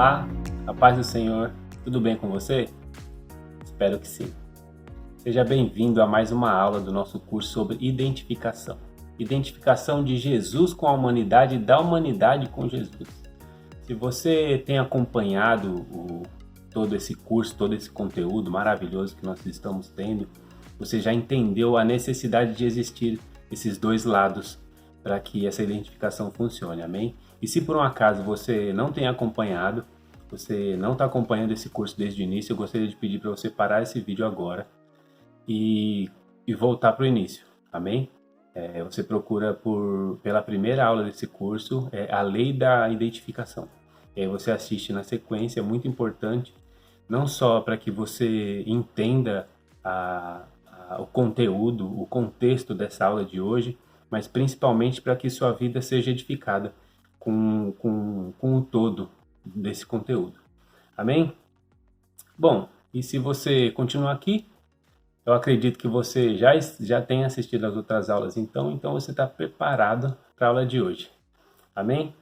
Olá, a paz do Senhor, tudo bem com você? Espero que sim. Seja bem-vindo a mais uma aula do nosso curso sobre identificação. Identificação de Jesus com a humanidade e da humanidade com Jesus. Se você tem acompanhado todo esse curso, todo esse conteúdo maravilhoso que nós estamos tendo, você já entendeu a necessidade de existir esses dois lados para que essa identificação funcione, amém? E se por um acaso você não tem acompanhado, você não está acompanhando esse curso desde o início, eu gostaria de pedir para você parar esse vídeo agora e voltar para o início, amém? Você procura pela primeira aula desse curso, a lei da identificação. E aí você assiste na sequência, é muito importante, não só para que você entenda o conteúdo, o contexto dessa aula de hoje, mas principalmente para que sua vida seja edificada com o todo desse conteúdo. Amém? Bom, e se você continuar aqui, eu acredito que você já tenha assistido as outras aulas, então você está preparado para a aula de hoje. Amém?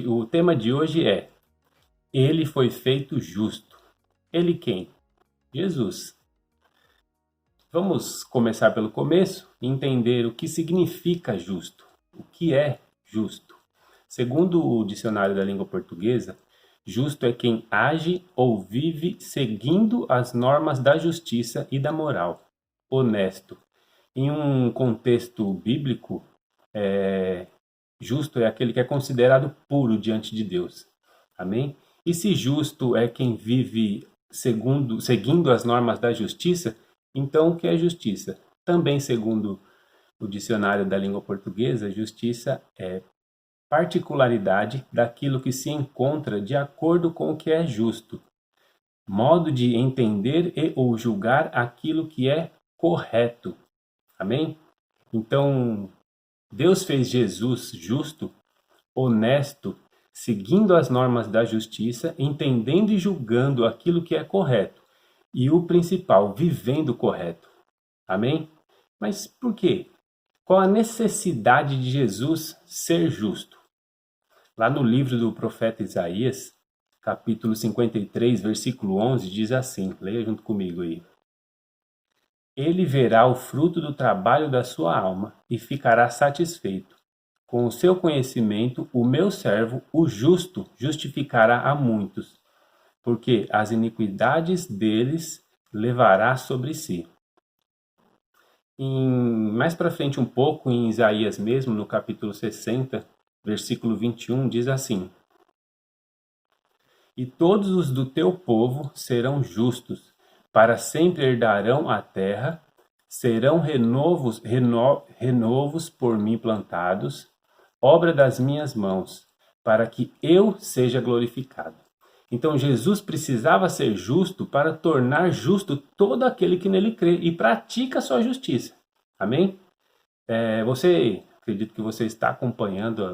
O tema de hoje é: Ele foi feito justo. Ele quem? Jesus. Vamos começar pelo começo e entender o que significa justo. O que é justo? Segundo o dicionário da língua portuguesa, justo é quem age ou vive seguindo as normas da justiça e da moral. Honesto. Em um contexto bíblico, justo é aquele que é considerado puro diante de Deus. Amém? E se justo é quem vive seguindo as normas da justiça, então o que é justiça? Também segundo o dicionário da língua portuguesa, justiça é particularidade daquilo que se encontra de acordo com o que é justo, modo de entender e ou julgar aquilo que é correto. Amém? Então, Deus fez Jesus justo, honesto, seguindo as normas da justiça, entendendo e julgando aquilo que é correto. E o principal, vivendo correto. Amém? Mas por quê? Qual a necessidade de Jesus ser justo? Lá no livro do profeta Isaías, capítulo 53, versículo 11, diz assim, leia junto comigo aí. Ele verá o fruto do trabalho da sua alma e ficará satisfeito. Com o seu conhecimento, o meu servo, o justo, justificará a muitos, porque as iniquidades deles levará sobre si. Mais para frente um pouco, em Isaías mesmo, no capítulo 60, versículo 21, diz assim: E todos os do teu povo serão justos, para sempre herdarão a terra, serão renovos por mim plantados, obra das minhas mãos, para que eu seja glorificado. Então Jesus precisava ser justo para tornar justo todo aquele que nele crê e pratica a sua justiça. Amém? Acredito que você está acompanhando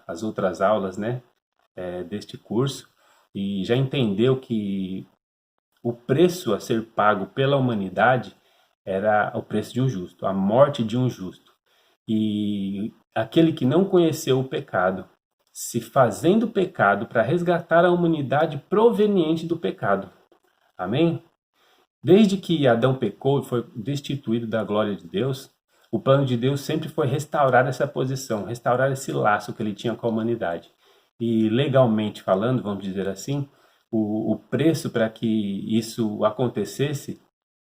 as outras aulas, né, deste curso e já entendeu que o preço a ser pago pela humanidade era o preço de um justo, a morte de um justo. E aquele que não conheceu o pecado, se fazendo pecado para resgatar a humanidade proveniente do pecado. Amém? Desde que Adão pecou e foi destituído da glória de Deus, o plano de Deus sempre foi restaurar essa posição, restaurar esse laço que ele tinha com a humanidade. E legalmente falando, vamos dizer assim, o preço para que isso acontecesse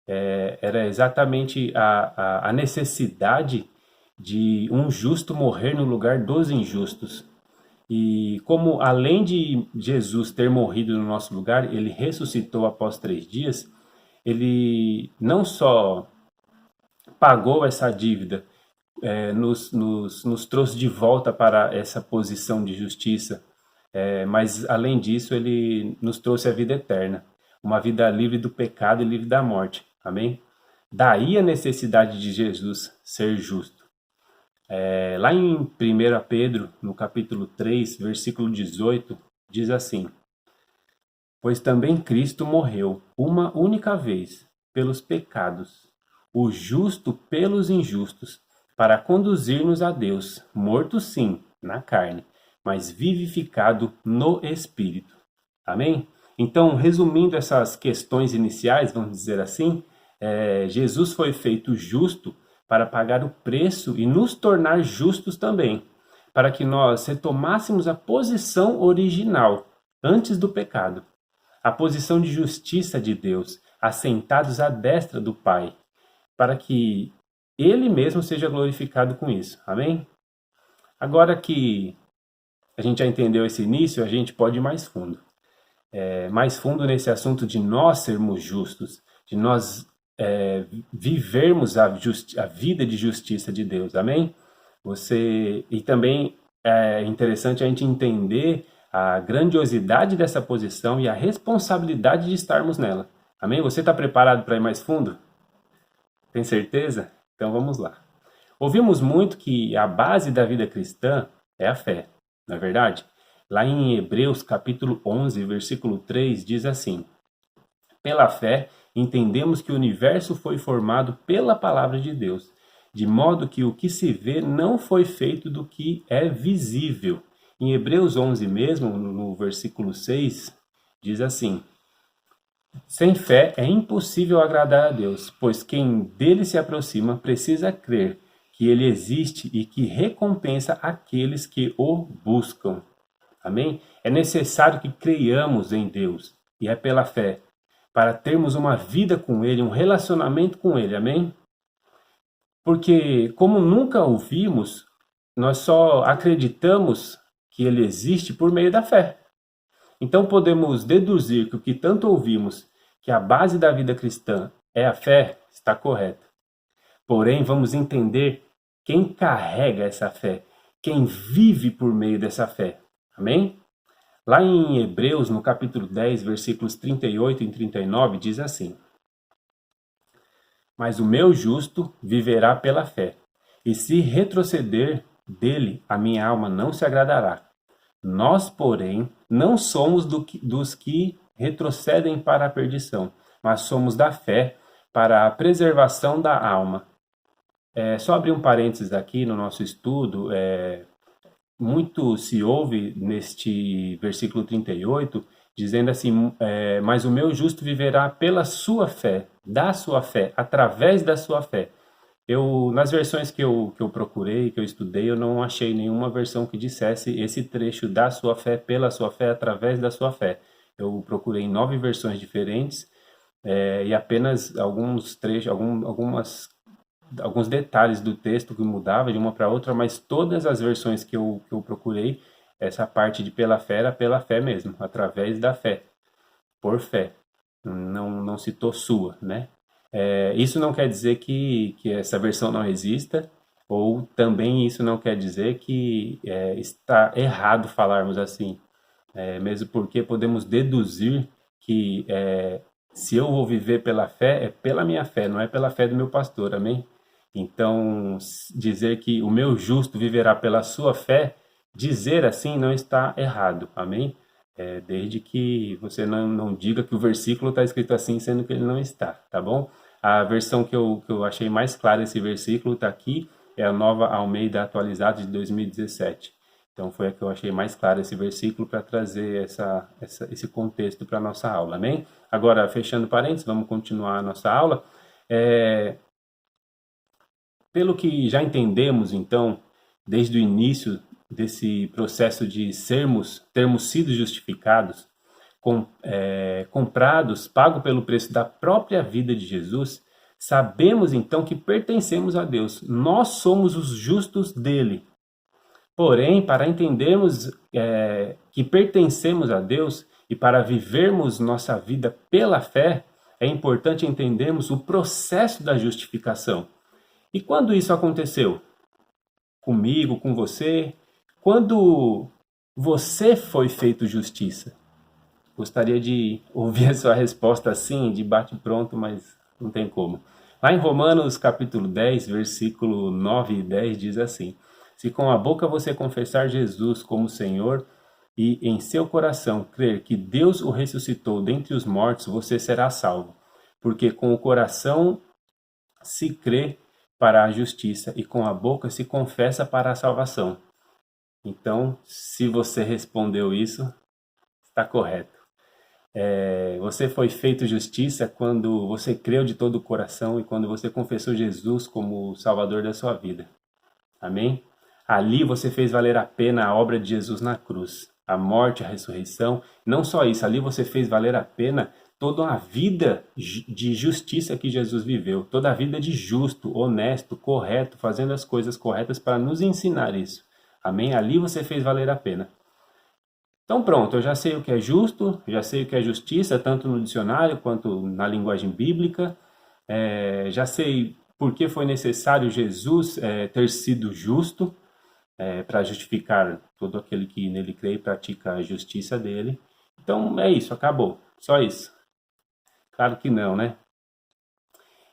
era exatamente a necessidade de um justo morrer no lugar dos injustos. E como além de Jesus ter morrido no nosso lugar, ele ressuscitou após 3 dias, ele não só pagou essa dívida, nos trouxe de volta para essa posição de justiça, mas além disso ele nos trouxe a vida eterna, uma vida livre do pecado e livre da morte. Amém? Daí a necessidade de Jesus ser justo. Lá em 1 Pedro, no capítulo 3, versículo 18, diz assim: Pois também Cristo morreu uma única vez pelos pecados, o justo pelos injustos, para conduzir-nos a Deus, morto sim, na carne, mas vivificado no Espírito. Amém? Então, resumindo essas questões iniciais, vamos dizer assim, Jesus foi feito justo para pagar o preço e nos tornar justos também, para que nós retomássemos a posição original, antes do pecado, a posição de justiça de Deus, assentados à destra do Pai, para que Ele mesmo seja glorificado com isso. Amém? Agora que a gente já entendeu esse início, a gente pode ir mais fundo. Mais fundo nesse assunto de nós sermos justos, de nós vivermos a vida de justiça de Deus. Amém? E também é interessante a gente entender a grandiosidade dessa posição e a responsabilidade de estarmos nela. Amém? Você está preparado para ir mais fundo? Tem certeza? Então vamos lá. Ouvimos muito que a base da vida cristã é a fé, não é verdade? Lá em Hebreus capítulo 11, versículo 3, diz assim: Pela fé, entendemos que o universo foi formado pela palavra de Deus, de modo que o que se vê não foi feito do que é visível. Em Hebreus 11 mesmo, no versículo 6, diz assim: Sem fé é impossível agradar a Deus, pois quem dele se aproxima precisa crer que ele existe e que recompensa aqueles que o buscam. Amém? É necessário que creiamos em Deus, e é pela fé, para termos uma vida com Ele, um relacionamento com Ele. Amém? Porque, como nunca o vimos, nós só acreditamos que Ele existe por meio da fé. Então podemos deduzir que o que tanto ouvimos, que a base da vida cristã é a fé, está correto. Porém, vamos entender quem carrega essa fé, quem vive por meio dessa fé. Amém? Lá em Hebreus, no capítulo 10, versículos 38 e 39, diz assim: Mas o meu justo viverá pela fé, e se retroceder dele, a minha alma não se agradará. Nós, porém, não somos dos que retrocedem para a perdição, mas somos da fé para a preservação da alma. Só abrir um parênteses aqui no nosso estudo, muito se ouve neste versículo 38, dizendo assim, mas o meu justo viverá pela sua fé, da sua fé, através da sua fé. Nas versões que eu procurei, que eu estudei, eu não achei nenhuma versão que dissesse esse trecho da sua fé, pela sua fé, através da sua fé. Eu procurei em 9 versões diferentes e apenas alguns trechos, alguns detalhes do texto que mudava de uma para outra, mas todas as versões que eu procurei, essa parte de pela fé era pela fé mesmo, através da fé, por fé. Não citou sua, né? Isso não quer dizer que essa versão não exista, ou também isso não quer dizer que está errado falarmos assim. Mesmo porque podemos deduzir que se eu vou viver pela fé, é pela minha fé, não é pela fé do meu pastor, amém? Então, dizer que o meu justo viverá pela sua fé, dizer assim não está errado, amém? Desde que você não diga que o versículo está escrito assim, sendo que ele não está, tá bom? A versão que eu achei mais clara esse versículo está aqui, é a Nova Almeida Atualizada de 2017. Então foi a que eu achei mais claro esse versículo para trazer esse contexto para a nossa aula, amém? Agora, fechando parênteses, vamos continuar a nossa aula. Pelo que já entendemos, então, desde o início desse processo de termos sido justificados, comprados, pago pelo preço da própria vida de Jesus, sabemos então que pertencemos a Deus. Nós somos os justos dele. Porém, para entendermos que pertencemos a Deus e para vivermos nossa vida pela fé, é importante entendermos o processo da justificação. E quando isso aconteceu? Comigo, com você? Quando você foi feito justiça? Gostaria de ouvir a sua resposta assim, de bate-pronto, mas não tem como. Lá em Romanos capítulo 10, versículo 9 e 10 diz assim: Se com a boca você confessar Jesus como Senhor e em seu coração crer que Deus o ressuscitou dentre os mortos, você será salvo. Porque com o coração se crê para a justiça e com a boca se confessa para a salvação. Então, se você respondeu isso, está correto. Você foi feito justiça quando você creu de todo o coração e quando você confessou Jesus como o Salvador da sua vida. Amém? Ali você fez valer a pena a obra de Jesus na cruz, a morte, a ressurreição. Não só isso, ali você fez valer a pena toda a vida de justiça que Jesus viveu, toda a vida de justo, honesto, correto, fazendo as coisas corretas para nos ensinar isso. Amém? Ali você fez valer a pena. Então pronto, eu já sei o que é justo, já sei o que é justiça, tanto no dicionário quanto na linguagem bíblica. Já sei por que foi necessário Jesus ter sido justo, para justificar todo aquele que nele crê e pratica a justiça dele. Então é isso, acabou. Só isso. Claro que não, né?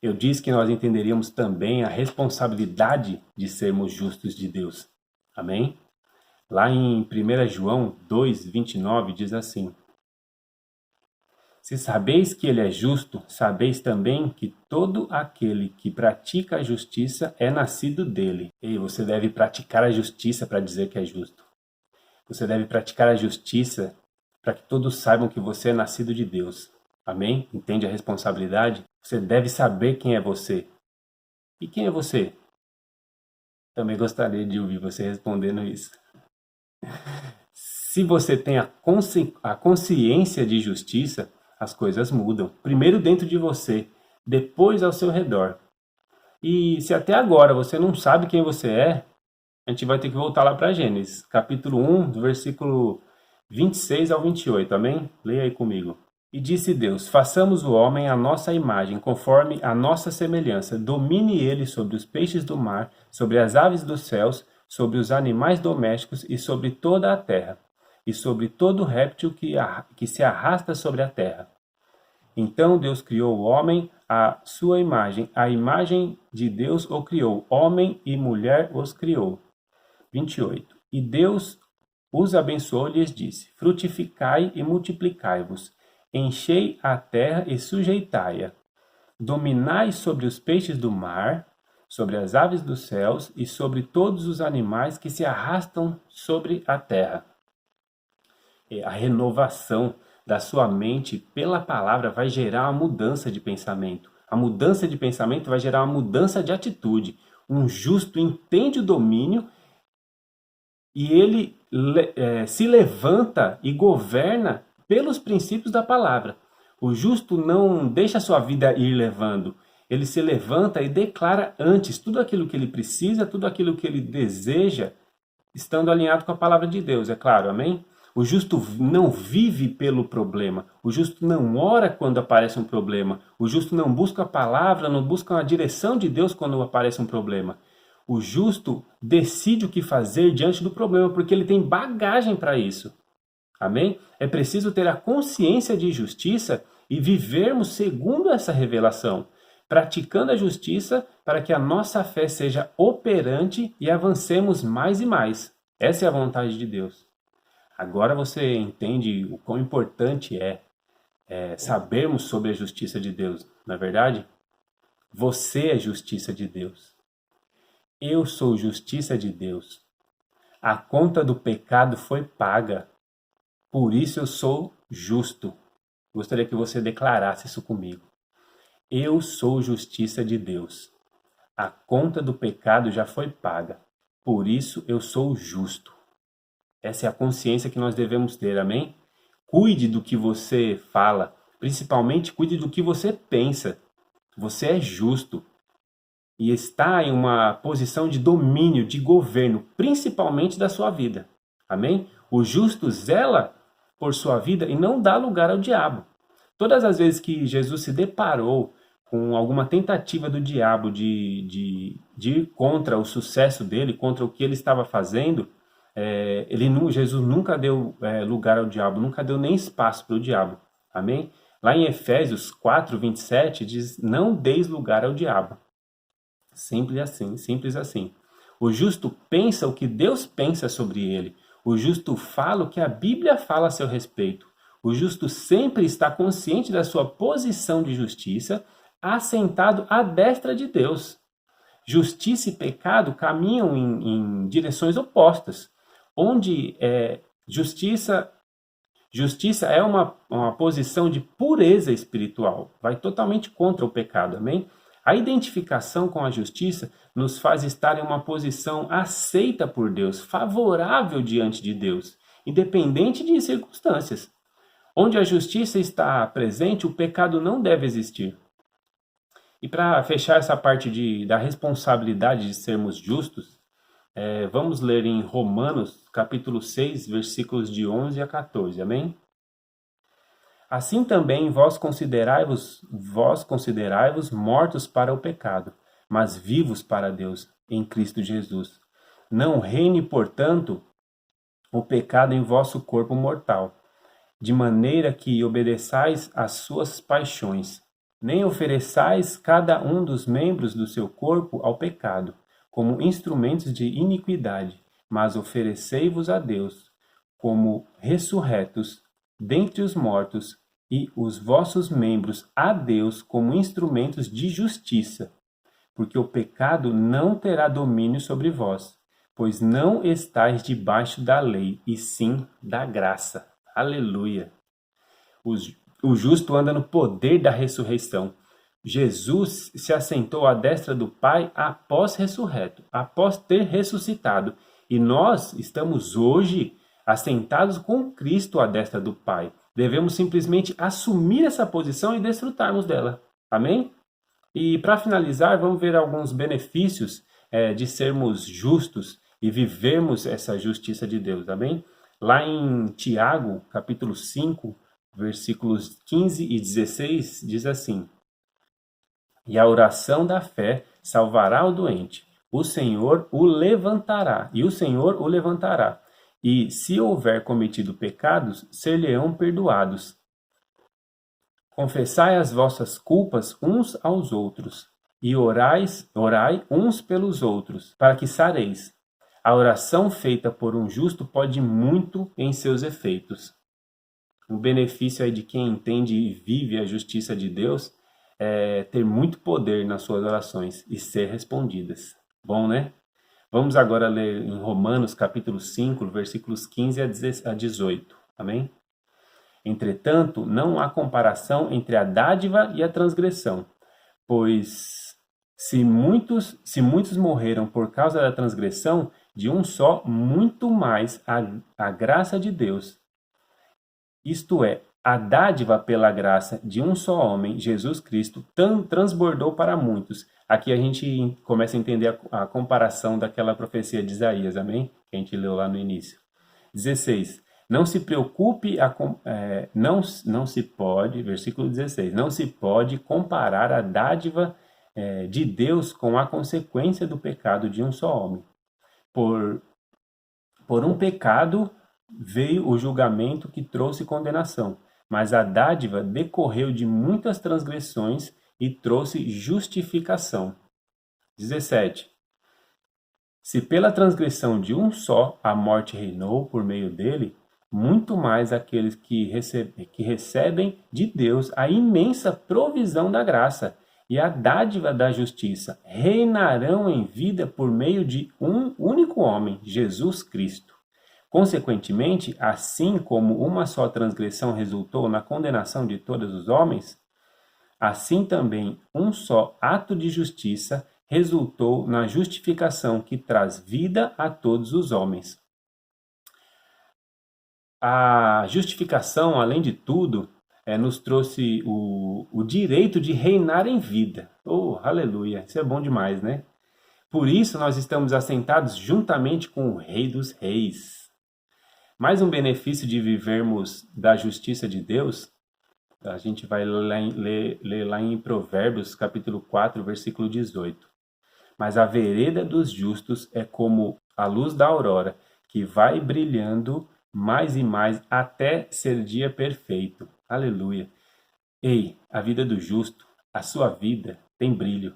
Eu disse que nós entenderíamos também a responsabilidade de sermos justos de Deus. Amém? Lá em 1 João 2:29 diz assim: Se sabeis que ele é justo, sabeis também que todo aquele que pratica a justiça é nascido dele. E você deve praticar a justiça para dizer que é justo. Você deve praticar a justiça para que todos saibam que você é nascido de Deus. Amém? Entende a responsabilidade? Você deve saber quem é você. E quem é você? Também gostaria de ouvir você respondendo isso. Se você tem a consciência de justiça, as coisas mudam. Primeiro dentro de você, depois ao seu redor. E se até agora você não sabe quem você é, a gente vai ter que voltar lá para Gênesis, capítulo 1, do versículo 26 ao 28, amém? Leia aí comigo. E disse Deus: façamos o homem à nossa imagem, conforme a nossa semelhança. Domine ele sobre os peixes do mar, sobre as aves dos céus, sobre os animais domésticos e sobre toda a terra, e sobre todo réptil que se arrasta sobre a terra. Então Deus criou o homem à sua imagem. A imagem de Deus o criou. Homem e mulher os criou. 28. E Deus os abençoou e lhes disse: frutificai e multiplicai-vos. Enchei a terra e sujeitai-a. Dominai sobre os peixes do mar, sobre as aves dos céus e sobre todos os animais que se arrastam sobre a terra. A renovação da sua mente pela palavra vai gerar uma mudança de pensamento. A mudança de pensamento vai gerar uma mudança de atitude. Um justo entende o domínio e ele se levanta e governa pelos princípios da palavra. O justo não deixa a sua vida ir levando. Ele se levanta e declara antes tudo aquilo que ele precisa, tudo aquilo que ele deseja, estando alinhado com a palavra de Deus, é claro, amém? O justo não vive pelo problema. O justo não ora quando aparece um problema. O justo não busca a palavra, não busca a direção de Deus quando aparece um problema. O justo decide o que fazer diante do problema, porque ele tem bagagem para isso. Amém? É preciso ter a consciência de justiça e vivermos segundo essa revelação, praticando a justiça para que a nossa fé seja operante e avancemos mais e mais. Essa é a vontade de Deus. Agora você entende o quão importante é sabermos sobre a justiça de Deus, não é verdade? Você é justiça de Deus. Eu sou justiça de Deus. A conta do pecado foi paga. Por isso eu sou justo. Gostaria que você declarasse isso comigo. Eu sou justiça de Deus. A conta do pecado já foi paga. Por isso eu sou justo. Essa é a consciência que nós devemos ter, amém? Cuide do que você fala. Principalmente cuide do que você pensa. Você é justo. E está em uma posição de domínio, de governo, principalmente da sua vida. Amém? O justo zela por sua vida e não dá lugar ao diabo. Todas as vezes que Jesus se deparou com alguma tentativa do diabo de ir contra o sucesso dele, contra o que ele estava fazendo, Jesus nunca deu lugar ao diabo, nunca deu nem espaço para o diabo. Amém? Lá em Efésios 4:27 diz: não deis lugar ao diabo. Simples assim, simples assim. O justo pensa o que Deus pensa sobre ele. O justo fala o que a Bíblia fala a seu respeito. O justo sempre está consciente da sua posição de justiça, assentado à destra de Deus. Justiça e pecado caminham em direções opostas. Onde justiça Justiça é uma posição de pureza espiritual, vai totalmente contra o pecado, amém? A identificação com a justiça nos faz estar em uma posição aceita por Deus, favorável diante de Deus, independente de circunstâncias. Onde a justiça está presente, o pecado não deve existir. E para fechar essa parte da responsabilidade de sermos justos, vamos ler em Romanos, capítulo 6, versículos de 11 a 14, amém? Assim também vós considerai-vos mortos para o pecado, mas vivos para Deus em Cristo Jesus. Não reine, portanto, o pecado em vosso corpo mortal, de maneira que obedeçais às suas paixões. Nem ofereçais cada um dos membros do seu corpo ao pecado, como instrumentos de iniquidade, mas oferecei-vos a Deus, como ressurretos dentre os mortos, e os vossos membros a Deus como instrumentos de justiça. Porque o pecado não terá domínio sobre vós, pois não estáis debaixo da lei, e sim da graça. Aleluia! O justo anda no poder da ressurreição. Jesus se assentou à destra do Pai após ressurreto, após ter ressuscitado. E nós estamos hoje assentados com Cristo à destra do Pai. Devemos simplesmente assumir essa posição e desfrutarmos dela. Amém? E para finalizar, vamos ver alguns benefícios de sermos justos e vivermos essa justiça de Deus. Amém? Lá em Tiago, capítulo 5, versículos 15 e 16, diz assim: E a oração da fé salvará o doente. O Senhor o levantará, e o Senhor o levantará. E se houver cometido pecados, ser-lhe-ão perdoados. Confessai as vossas culpas uns aos outros, e orai uns pelos outros, para que sareis. A oração feita por um justo pode muito em seus efeitos. O benefício aí de quem entende e vive a justiça de Deus é ter muito poder nas suas orações e ser respondidas. Bom, né? Vamos agora ler em Romanos, capítulo 5, versículos 15 a 18. Amém? Entretanto, não há comparação entre a dádiva e a transgressão, pois se muitos morreram por causa da transgressão de um só, muito mais a graça de Deus, isto é, a dádiva pela graça de um só homem, Jesus Cristo, transbordou para muitos. Aqui a gente começa a entender a comparação daquela profecia de Isaías, amém? Que a gente leu lá no início. 16. Não se preocupe, não se pode, versículo 16, não se pode comparar a dádiva de Deus com a consequência do pecado de um só homem. Por um pecado veio o julgamento que trouxe condenação, mas a dádiva decorreu de muitas transgressões e trouxe justificação. 17. Se pela transgressão de um só a morte reinou por meio dele, muito mais aqueles que recebem de Deus a imensa provisão da graça e a dádiva da justiça reinarão em vida por meio de um único homem, Jesus Cristo. Consequentemente, assim como uma só transgressão resultou na condenação de todos os homens, assim também um só ato de justiça resultou na justificação que traz vida a todos os homens. A justificação, além de tudo, nos trouxe o direito de reinar em vida. Oh, aleluia! Isso é bom demais, né? Por isso nós estamos assentados juntamente com o Rei dos Reis. Mais um benefício de vivermos da justiça de Deus, a gente vai ler lá em Provérbios, capítulo 4, versículo 18. Mas a vereda dos justos é como a luz da aurora, que vai brilhando mais e mais até ser dia perfeito. Aleluia! Ei, a vida do justo, a sua vida tem brilho.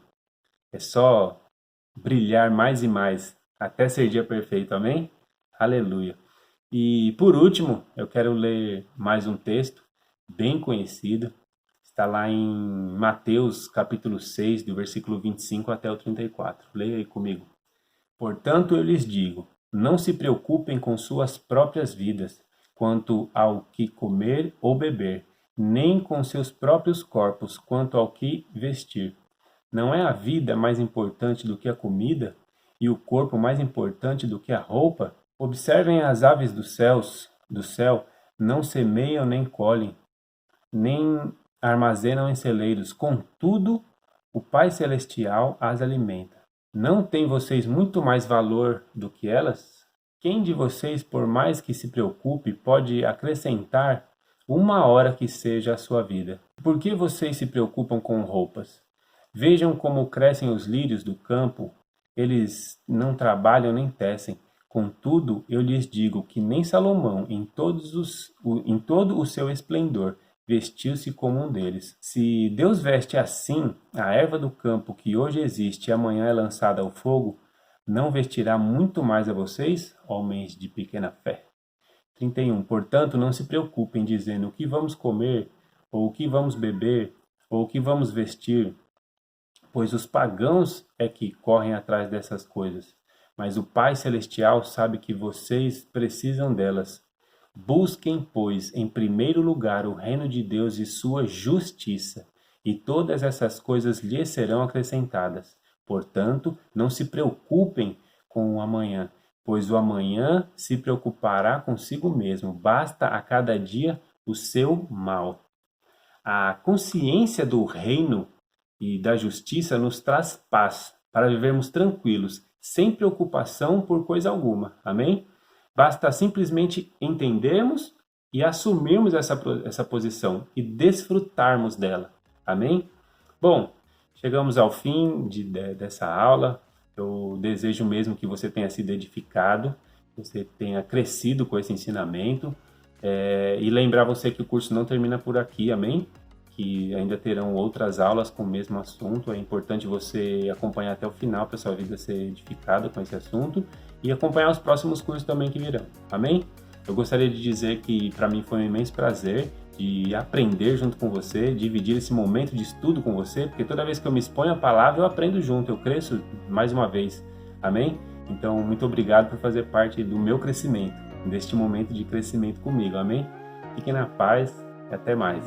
É só brilhar mais e mais até ser dia perfeito, amém? Aleluia! E por último, eu quero ler mais um texto bem conhecido. Está lá em Mateus capítulo 6, do versículo 25 até o 34. Leia aí comigo. Portanto, eu lhes digo, não se preocupem com suas próprias vidas, quanto ao que comer ou beber, nem com seus próprios corpos quanto ao que vestir. Não é a vida mais importante do que a comida, e o corpo mais importante do que a roupa? Observem as aves do céu, não semeiam nem colhem, nem armazenam em celeiros, contudo, o Pai Celestial as alimenta. Não têm vocês muito mais valor do que elas? Quem de vocês, por mais que se preocupe, pode acrescentar uma hora que seja à sua vida? Por que vocês se preocupam com roupas? Vejam como crescem os lírios do campo, eles não trabalham nem tecem. Contudo, eu lhes digo que nem Salomão, em todo o seu esplendor, vestiu-se como um deles. Se Deus veste assim a erva do campo que hoje existe e amanhã é lançada ao fogo, não vestirá muito mais a vocês, homens de pequena fé? 31. Portanto, não se preocupem dizendo o que vamos comer, ou o que vamos beber, ou o que vamos vestir, pois os pagãos é que correm atrás dessas coisas. Mas o Pai Celestial sabe que vocês precisam delas. Busquem, pois, em primeiro lugar o reino de Deus e sua justiça, e todas essas coisas lhes serão acrescentadas. Portanto, não se preocupem com o amanhã, pois o amanhã se preocupará consigo mesmo. Basta a cada dia o seu mal. A consciência do reino e da justiça nos traz paz, para vivermos tranquilos, sem preocupação por coisa alguma. Amém? Basta simplesmente entendermos e assumirmos essa posição e desfrutarmos dela. Amém? Bom, chegamos ao fim dessa aula. Eu desejo mesmo que você tenha sido edificado, que você tenha crescido com esse ensinamento. E lembrar você que o curso não termina por aqui, amém? Que ainda terão outras aulas com o mesmo assunto. É importante você acompanhar até o final para sua vida ser edificada com esse assunto e acompanhar os próximos cursos também que virão. Amém? Eu gostaria de dizer que para mim foi um imenso prazer de aprender junto com você, dividir esse momento de estudo com você, porque toda vez que eu me exponho à palavra eu aprendo junto, eu cresço mais uma vez. Amém? Então, muito obrigado por fazer parte do meu crescimento, deste momento de crescimento comigo. Amém? Fiquem na paz e até mais.